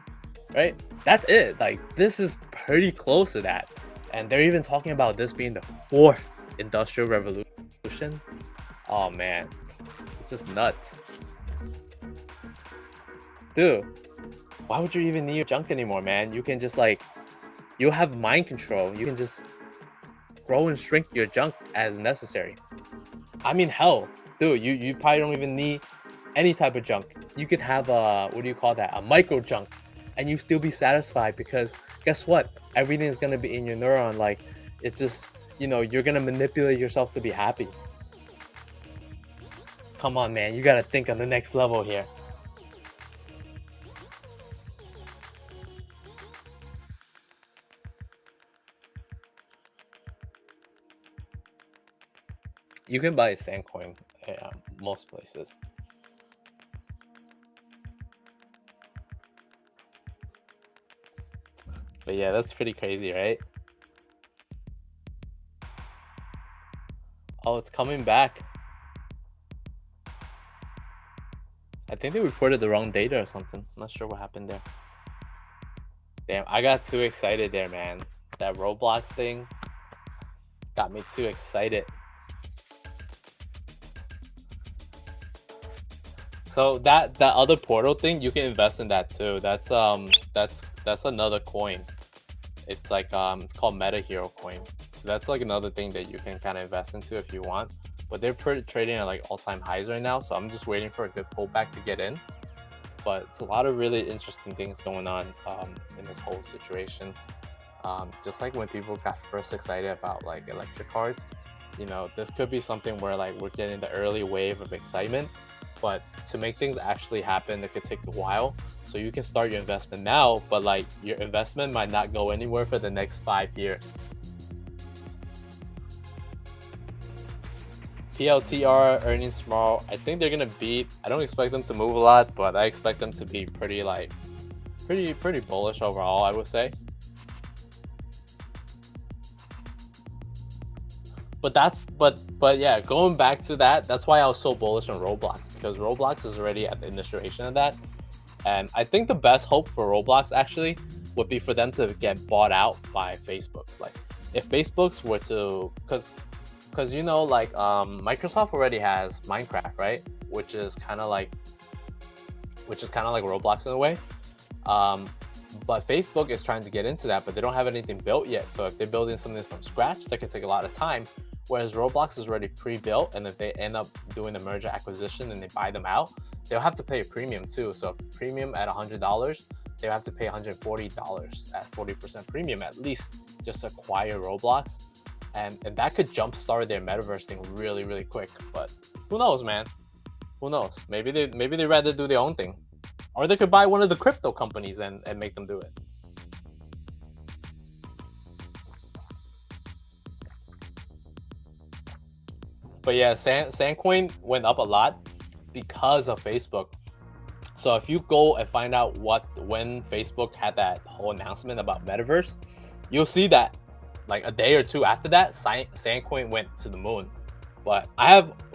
S1: right? That's it. Like, this is pretty close to that. And they're even talking about this being the fourth industrial revolution. Oh man, it's just nuts. Dude, why would you even need your junk anymore, man? You can just you have mind control. You can just grow and shrink your junk as necessary. I mean, hell, dude, you probably don't even need any type of junk. You could have a, what do you call that? A micro junk, and you still be satisfied, because guess what? Everything is gonna be in your neuron. Like, it's just, you're gonna manipulate yourself to be happy. Come on, man, you gotta think on the next level here. You can buy a sand coin at most places. But yeah, that's pretty crazy, right? Oh, it's coming back. I think they reported the wrong data or something. I'm not sure what happened there. Damn, I got too excited there, man. That Roblox thing got me too excited. So that other portal thing, you can invest in that too. That's another coin. It's like it's called Meta Hero coin. So that's like another thing that you can kind of invest into if you want. But they're trading at like all-time highs right now, so I'm just waiting for a good pullback to get in. But it's a lot of really interesting things going on in this whole situation. Just like when people got first excited about like electric cars, this could be something where like we're getting the early wave of excitement. But to make things actually happen, it could take a while. So you can start your investment now, but like your investment might not go anywhere for the next 5 years. PLTR earnings tomorrow. I think they're gonna beat. I don't expect them to move a lot, but I expect them to be pretty bullish overall, I would say. But yeah, going back to that, that's why I was so bullish on Roblox, because Roblox is already at the initiation of that. And I think the best hope for Roblox actually would be for them to get bought out by Facebook's. Like, if Facebook's were to, because Microsoft already has Minecraft, right? Which is kind of like Roblox in a way. But Facebook is trying to get into that, but they don't have anything built yet. So if they're building something from scratch, that could take a lot of time. Whereas Roblox is already pre-built, and if they end up doing the merger acquisition and they buy them out, they'll have to pay a premium too. So premium at $100, they'll have to pay $140 at 40% premium at least just to acquire Roblox. And that could jumpstart their metaverse thing really, really quick. But who knows, man? Who knows? Maybe they rather do their own thing. Or they could buy one of the crypto companies and make them do it. But yeah, Sandcoin went up a lot because of Facebook. So if you go and find out when Facebook had that whole announcement about metaverse, you'll see that like a day or two after that, Sandcoin went to the moon. But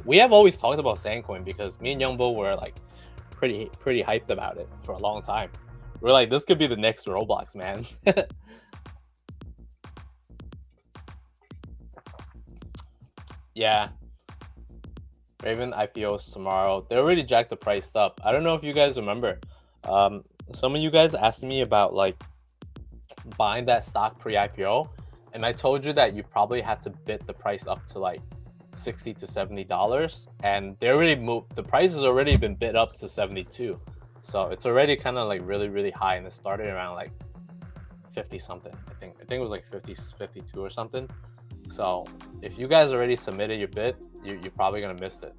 S1: we have always talked about Sandcoin because me and Youngbo were like pretty hyped about it for a long time. We're like, this could be the next Roblox, man. Yeah. Raven IPOs tomorrow. They already jacked the price up. I don't know if you guys remember. Some of you guys asked me about like buying that stock pre-IPO, and I told you that you probably had to bid the price up to like $60 to $70, and they already moved. The price has already been bid up to 72, so it's already kind of like really high, and it started around like 50 something. I think it was like 52 or something. So if you guys already submitted your bid, you're probably gonna miss it.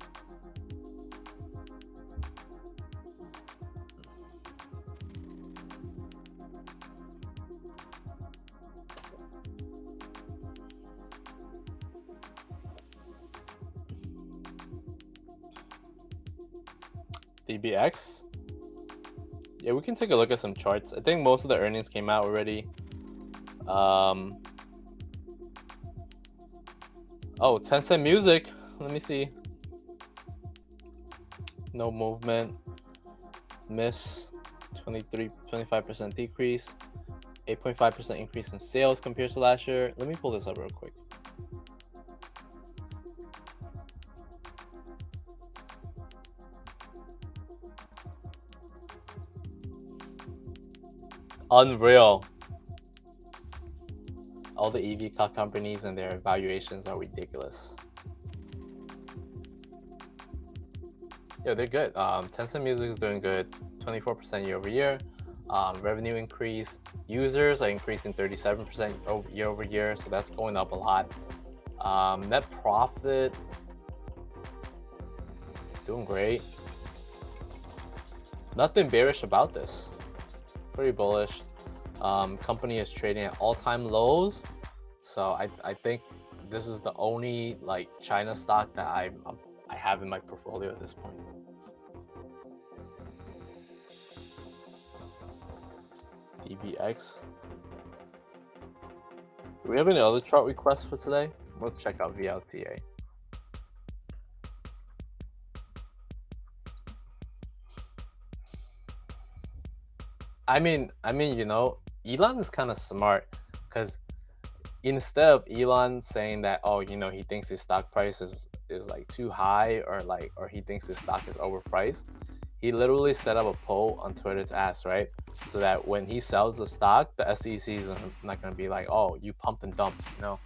S1: DBX. Yeah, we can take a look at some charts. I think most of the earnings came out already. Oh, Tencent Music. Let me see. No movement. Miss. 25% decrease. 8.5% increase in sales compared to last year. Let me pull this up real quick. Unreal. All the EV car companies and their valuations are ridiculous. Yeah, they're good. Tencent Music is doing good, 24% year over year. Revenue increase. Users are increasing 37% year over year, so that's going up a lot. Net profit, doing great. Nothing bearish about this. Pretty bullish. Company is trading at all-time lows, so I think this is the only like China stock that I have in my portfolio at this point. DBX. Do we have any other chart requests for today? Let's check out VLTA. I mean, you know, Elon is kind of smart, because instead of Elon saying that, oh, you know, he thinks his stock price is like too high, or he thinks his stock is overpriced, he literally set up a poll on Twitter to ask, right? So that when he sells the stock, the SEC is not going to be like, oh, you pumped and dumped, you know?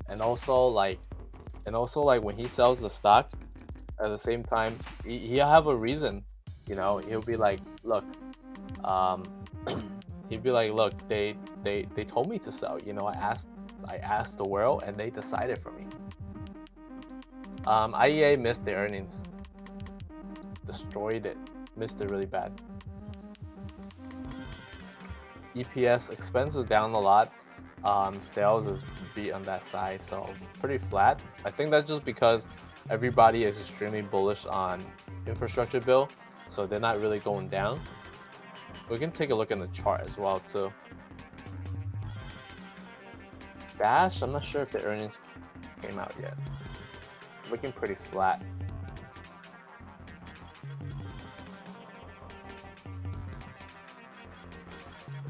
S1: And also like when he sells the stock, at the same time, he'll have a reason, you know? He'll be like, look, he'd be like, look, they told me to sell, you know, I asked the world and they decided for me. IEA missed the earnings, destroyed it, missed it really bad. EPS expenses down a lot. Sales is beat on that side, so pretty flat. I think that's just because everybody is extremely bullish on infrastructure bill, so they're not really going down. We can take a look in the chart as well too. Dash, I'm not sure if the earnings came out yet. Looking pretty flat.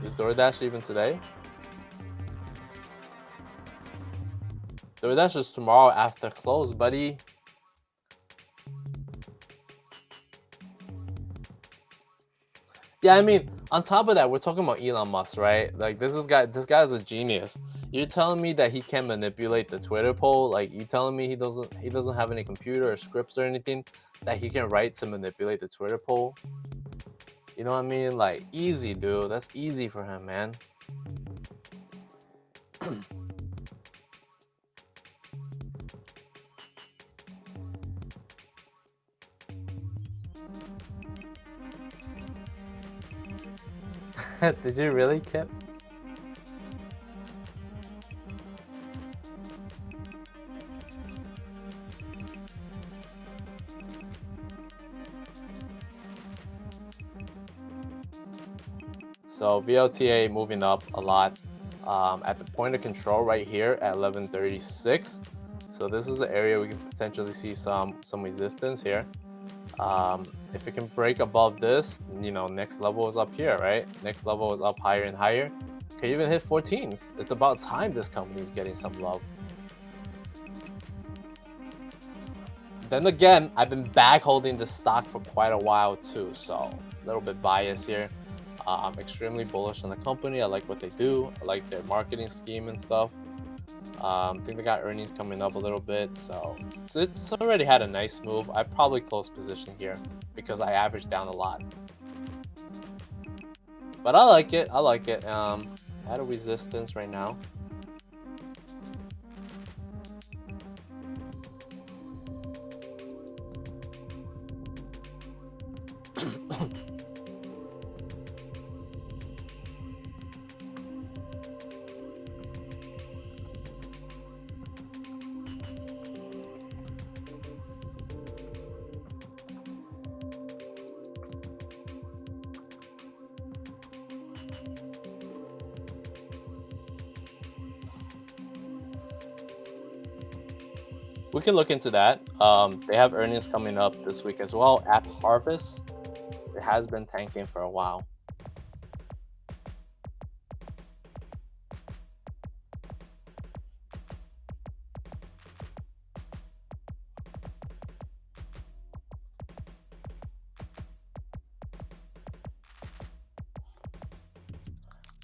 S1: Is DoorDash even today? DoorDash is tomorrow after close, buddy. Yeah, I mean, On top of that, we're talking about Elon Musk, right? Like this guy's a genius. You're telling me that he can manipulate the Twitter poll? Like you telling me he doesn't have any computer or scripts or anything that he can write to manipulate the Twitter poll? You know what I mean? Like easy, dude. That's easy for him, man. Did you really, Kip? So VLTA moving up a lot at the point of control right here at 1136. So this is an area we can potentially see some resistance here. If it can break above this, you know, next level is up here, right? Next level is up higher and higher. Can even hit 14s. It's about time this company is getting some love. Then again, I've been back holding this stock for quite a while too, so a little bit biased here. I'm extremely bullish on the company. I like what they do. I like their marketing scheme and stuff. I think they got earnings coming up a little bit, so it's already had a nice move. I probably close position here because I averaged down a lot. But I like it. I like it. At a resistance right now. We can look into that. They have earnings coming up this week as well. App Harvest, it has been tanking for a while.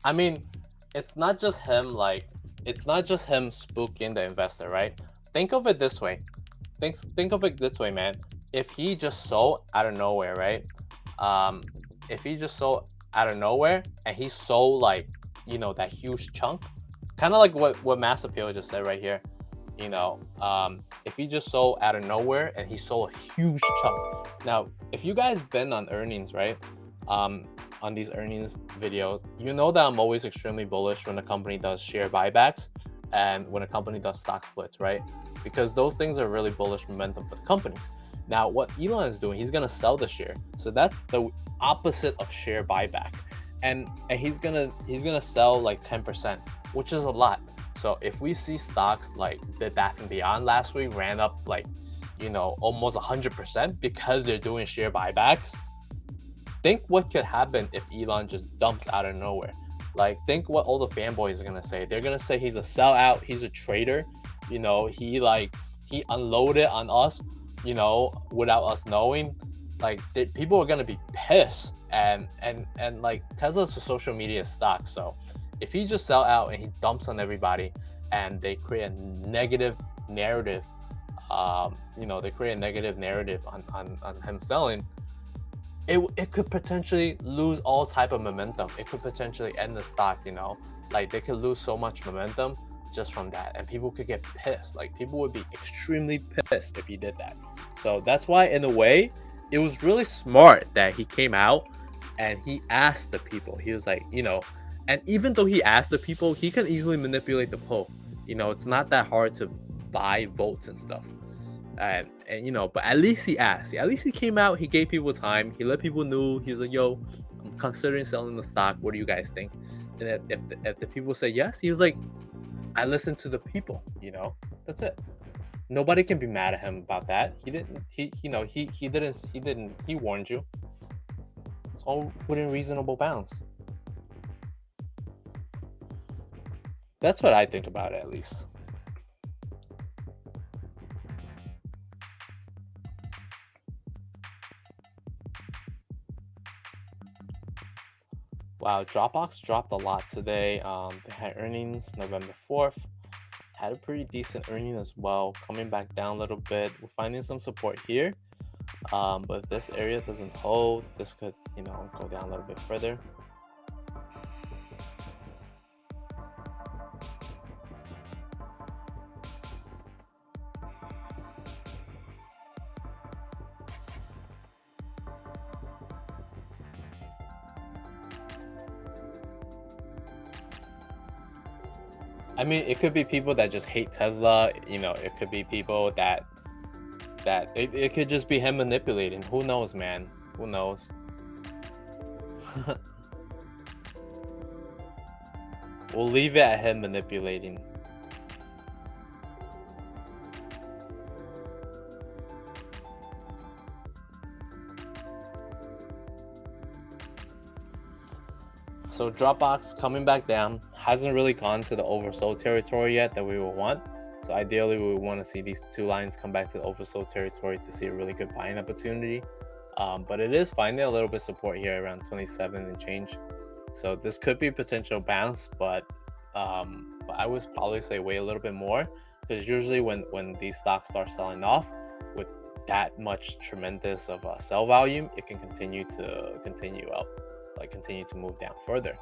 S1: I mean, it's not just him, like, it's not just him spooking the investor, right? Think of it this way. Think of it this way, man. If he just sold out of nowhere, right? If he just sold out of nowhere and he sold like, you know, that huge chunk, kind of like what Mass Appeal just said right here. You know, if he just sold out of nowhere and he sold a huge chunk. Now, if you guys been on earnings, right? On these earnings videos, you know that I'm always extremely bullish when a company does share buybacks and when a company does stock splits, right? Because those things are really bullish momentum for the companies. Now, what Elon is doing, he's gonna sell the share. So that's the opposite of share buyback. And he's gonna sell like 10%, which is a lot. So if we see stocks like Bed Bath & Beyond last week ran up like, you know, almost 100% because they're doing share buybacks, think what could happen if Elon just dumps out of nowhere. Like, think what all the fanboys are gonna say. They're gonna say he's a sellout, he's a traitor. You know, he unloaded on us, you know, without us knowing. Like, people are gonna be pissed. And like, Tesla's a social media stock. So if he just sell out and he dumps on everybody and they create a negative narrative, you know, they create a negative narrative on him selling, it could potentially lose all type of momentum. It could potentially end the stock, you know, like they could lose so much momentum just from that, and people could get pissed. Like, people would be extremely pissed if he did that. So that's why, in a way, it was really smart that he came out and he asked the people. He was like, you know, and even though he asked the people, he can easily manipulate the poll. You know, it's not that hard to buy votes and stuff. And you know, but at least he asked. At least he came out. He gave people time. He let people know. He was like, "Yo, I'm considering selling the stock. What do you guys think?" And if the people say yes, he was like, "I listened to the people." You know, that's it. Nobody can be mad at him about that. He didn't. He warned you. It's all within reasonable bounds. That's what I think about it, at least. Wow, Dropbox dropped a lot today. They had earnings November 4th. Had a pretty decent earning as well, coming back down a little bit. We're finding some support here. But if this area doesn't hold, this could, go down a little bit further. I mean, it could be people that just hate Tesla. It could be people that it could just be him manipulating. Who knows, man? Who knows? We'll leave it at him manipulating. So Dropbox coming back down, hasn't really gone to the oversold territory yet that we will want. So ideally we would want to see these two lines come back to the oversold territory to see a really good buying opportunity. But it is finding a little bit of support here around 27 and change. So this could be a potential bounce, but I would probably say wait a little bit more, because usually when these stocks start selling off with that much tremendous of a sell volume, it can continue up, like continue to move down further.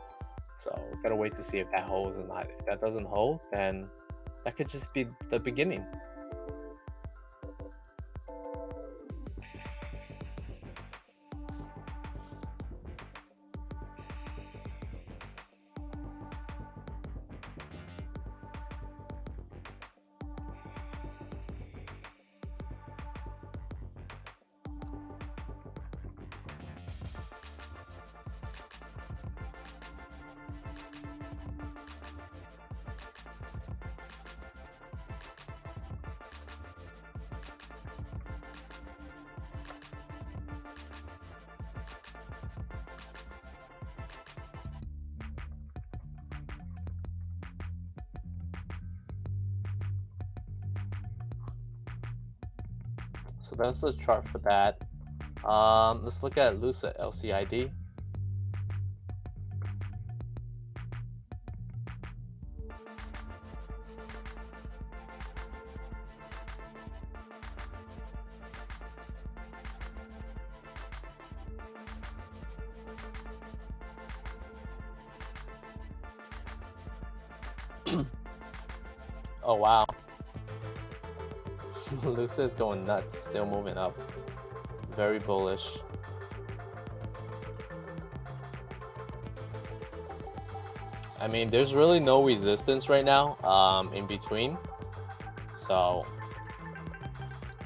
S1: So gotta wait to see if that holds or not. If that doesn't hold, then that could just be the beginning. So that's the chart for that. Let's look at Lucid LCID. Oh wow. Lucid's going nuts, still moving up. Very bullish. I mean, there's really no resistance right now in between. So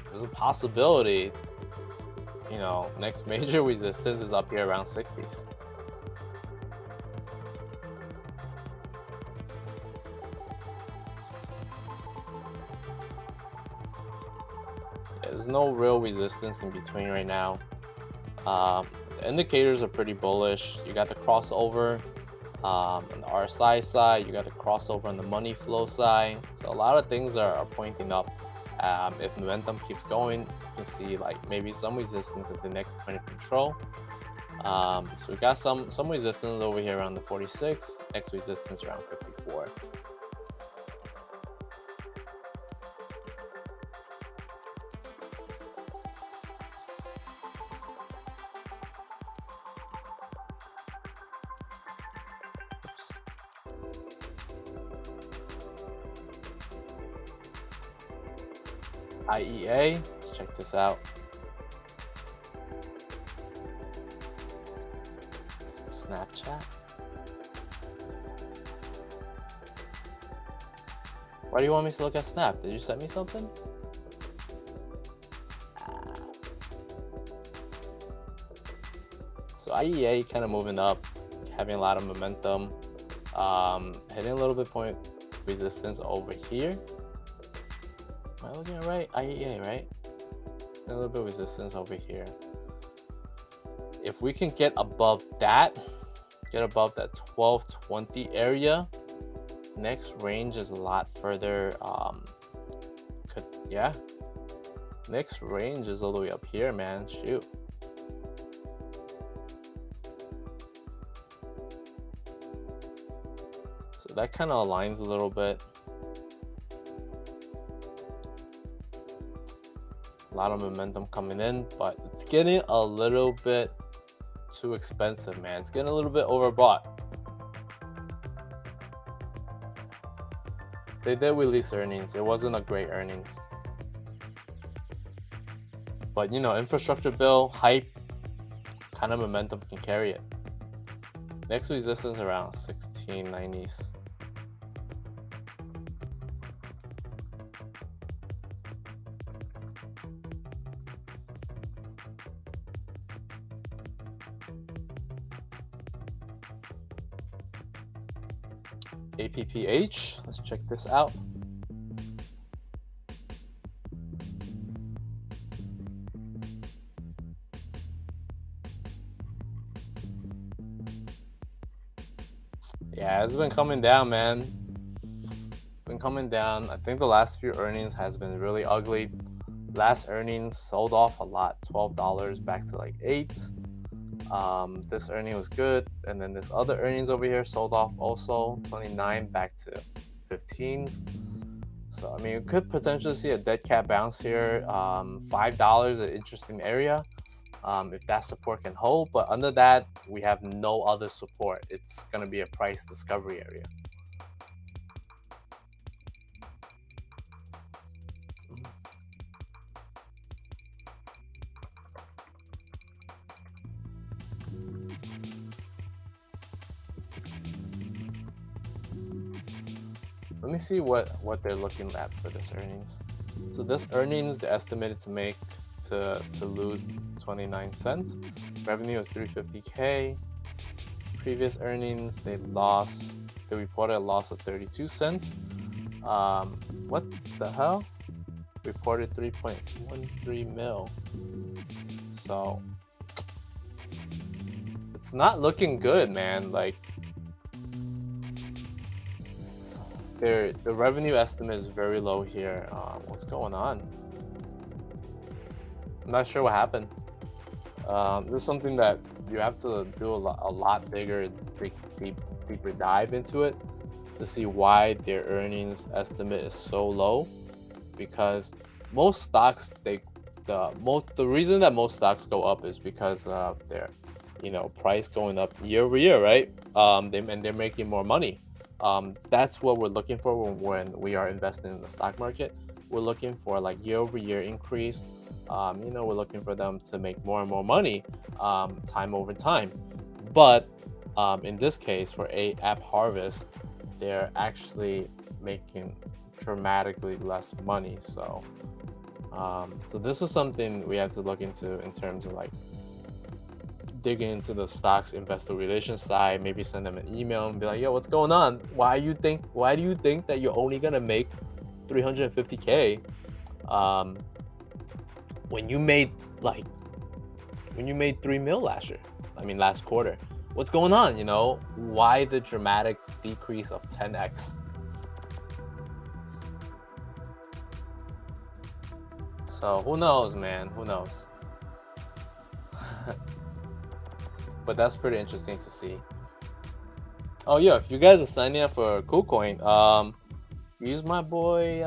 S1: there's a possibility, next major resistance is up here around 60s. There's no real resistance in between right now. The indicators are pretty bullish. You got the crossover on the RSI side. You got the crossover on the money flow side. So a lot of things are pointing up. If momentum keeps going, you can see like maybe some resistance at the next point of control. So we got some resistance over here around the 46. Next resistance around 54. IEA, let's check this out. Snapchat. Why do you want me to look at Snap? Did you send me something? So IEA kind of moving up, having a lot of momentum, hitting a little bit point resistance over here. Am I looking at right? IEA, right? A little bit of resistance over here. If we can get above that, get above that 1220 area, next range is a lot further. Next range is all the way up here, man. Shoot. So that kind of aligns a little bit. A lot of momentum coming in, but it's getting a little bit too expensive, man. It's getting a little bit overbought. They did release earnings. It wasn't a great earnings. But, you know, infrastructure bill, hype, kind of momentum can carry it. Next resistance around 1690s. APPH, let's check this out. Yeah, it's been coming down, man. Been coming down. I think the last few earnings has been really ugly. Last earnings sold off a lot, $12 back to like $8. This earning was good, and then this other earnings over here sold off also, 29 back to 15. So I mean, you could potentially see a dead cat bounce here. $5, an interesting area. If that support can hold, but under that, we have no other support. It's gonna be a price discovery area. Let me see what they're looking at for this earnings. So this earnings, they're estimated to make to lose 29 cents. Revenue is 350K. Previous earnings, they reported a loss of 32 cents. What the hell? Reported 3.13 mil. So it's not looking good, man. Like, the revenue estimate is very low here. What's going on? I'm not sure what happened. This is something that you have to do a lot bigger, deeper dive into it to see why their earnings estimate is so low. Because most stocks, the reason that most stocks go up is because of their, price going up year over year, right? And they're making more money. That's what we're looking for when we are investing in the stock market. We're looking for like year over year increase. We're looking for them to make more and more money time over time. But in this case, for App Harvest, they're actually making dramatically less money. So this is something we have to look into in terms of like digging into the stocks investor relations side. Maybe send them an email and be like, yo, what's going on? Why do you think that you're only gonna make 350K when you made 3 mil last quarter? What's going on? Why the dramatic decrease of 10x? So who knows, man? Who knows? But that's pretty interesting to see. Oh yeah, if you guys are signing up for KuCoin, use my boy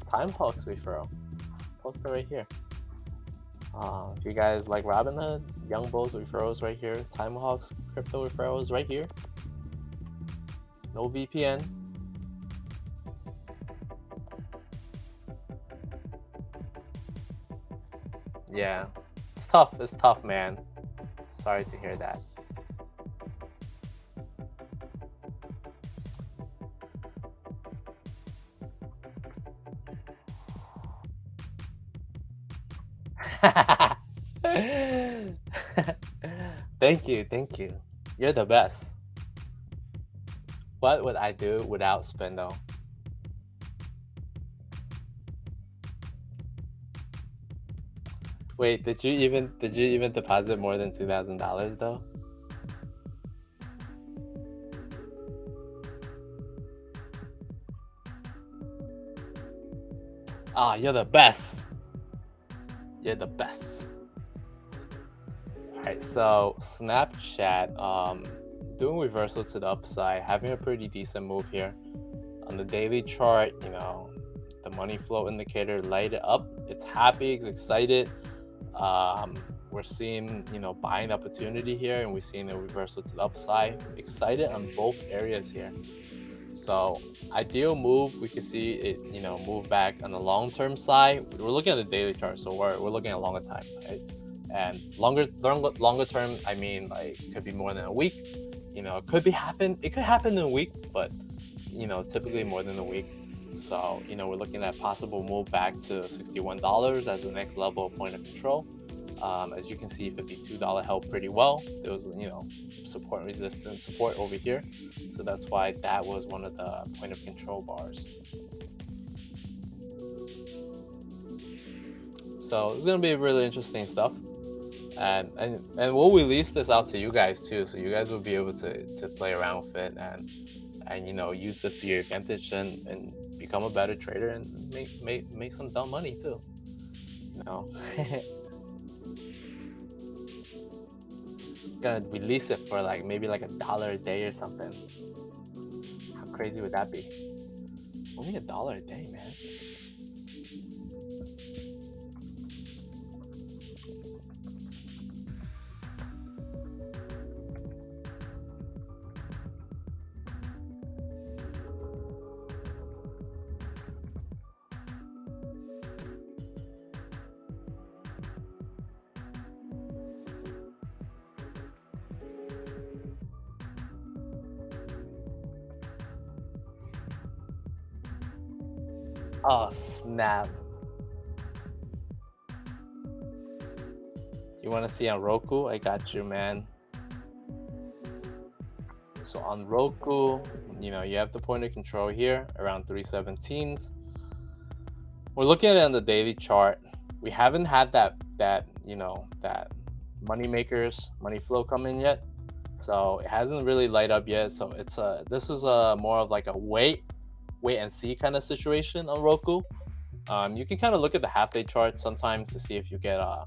S1: Timehawk's referral. Post it right here. If you guys like Robinhood, Young Bulls referrals right here. Timehawk's crypto referrals right here. No VPN. Yeah, it's tough. It's tough, man. Sorry to hear that. Thank you. You're the best. What would I do without Spindle? Wait, did you even deposit more than $2,000 though? Ah, you're the best. You're the best. Alright, so Snapchat, doing reversal to the upside, having a pretty decent move here. On the daily chart, you know, the money flow indicator light it up. It's happy, it's excited. We're seeing, you know, buying opportunity here, and we're seeing a reversal to the upside. Excited on both areas here. So ideal move, we can see it, you know, move back on the long-term side. We're looking at the daily chart, so we're looking at longer time, right? And longer term, I mean, like, could be more than a week. You know, it could happen in a week, but you know, typically more than a week. So, you know, we're looking at possible move back to $61 as the next level of point of control. As you can see, $52 held pretty well. There was, you know, support and resistance support over here. So that's why that was one of the point of control bars. So it's going to be really interesting stuff. And we'll release this out to you guys too. So you guys will be able to play around with it and you know, use this to your advantage and become a better trader and make some dumb money too. You know. Gonna release it for like maybe like $1 a day or something. How crazy would that be? Only $1 a day, man. Oh, snap. You want to see on Roku? I got you, man. So on Roku, you know, you have the point of control here around 317s. We're looking at it on the daily chart. We haven't had that you know, that money flow come in yet. So it hasn't really light up yet. So it's this is more of like a wait and see kind of situation on Roku. You can kind of look at the half-day chart sometimes to see if you get a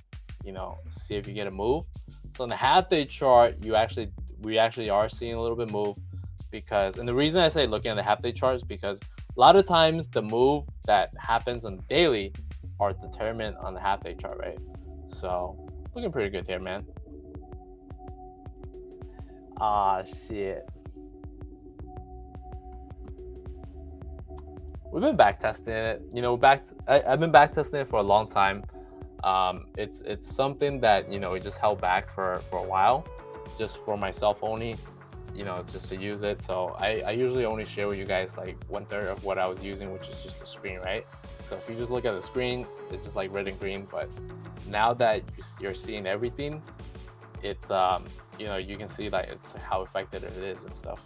S1: move. So on the half-day chart, we actually are seeing a little bit move, because, and the reason I say looking at the half-day chart is because a lot of times the move that happens on the daily are determined on the half-day chart, right? So looking pretty good here, man. Ah, shit. We've been back testing it. You know, I've been back testing it for a long time. It's something that, you know, we just held back for a while, just for myself only, you know, just to use it. So I usually only share with you guys like 1/3 of what I was using, which is just the screen, right? So if you just look at the screen, it's just like red and green. But now that you're seeing everything, it's you know, you can see like it's how effective it is and stuff.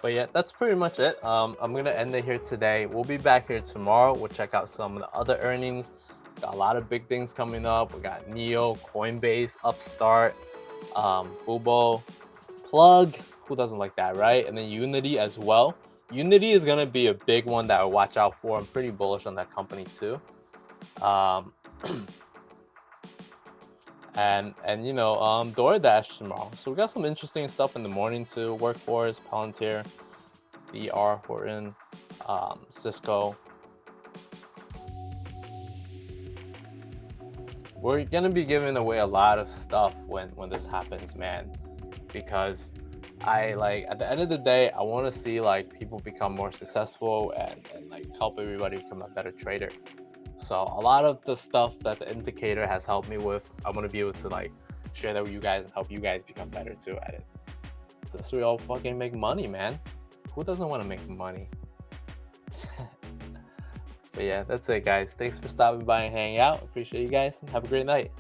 S1: But yeah, that's pretty much it. I'm gonna end it here today. We'll be back here tomorrow. We'll check out some of the other earnings. Got a lot of big things coming up. We got Neo, Coinbase, Upstart, Fubo, Plug. Who doesn't like that, right? And then Unity as well. Unity is gonna be a big one that I watch out for. I'm pretty bullish on that company too. And you know, DoorDash tomorrow. So we got some interesting stuff in the morning too. Workforce, Palantir, DR, Horton, Cisco. We're gonna be giving away a lot of stuff when this happens, man, because at the end of the day, I want to see like people become more successful and like help everybody become a better trader. So a lot of the stuff that the indicator has helped me with, I want to be able to like share that with you guys and help you guys become better too at it. Since we all fucking make money, man. Who doesn't want to make money? But yeah, that's it, guys. Thanks for stopping by and hanging out. Appreciate you guys, and have a great night.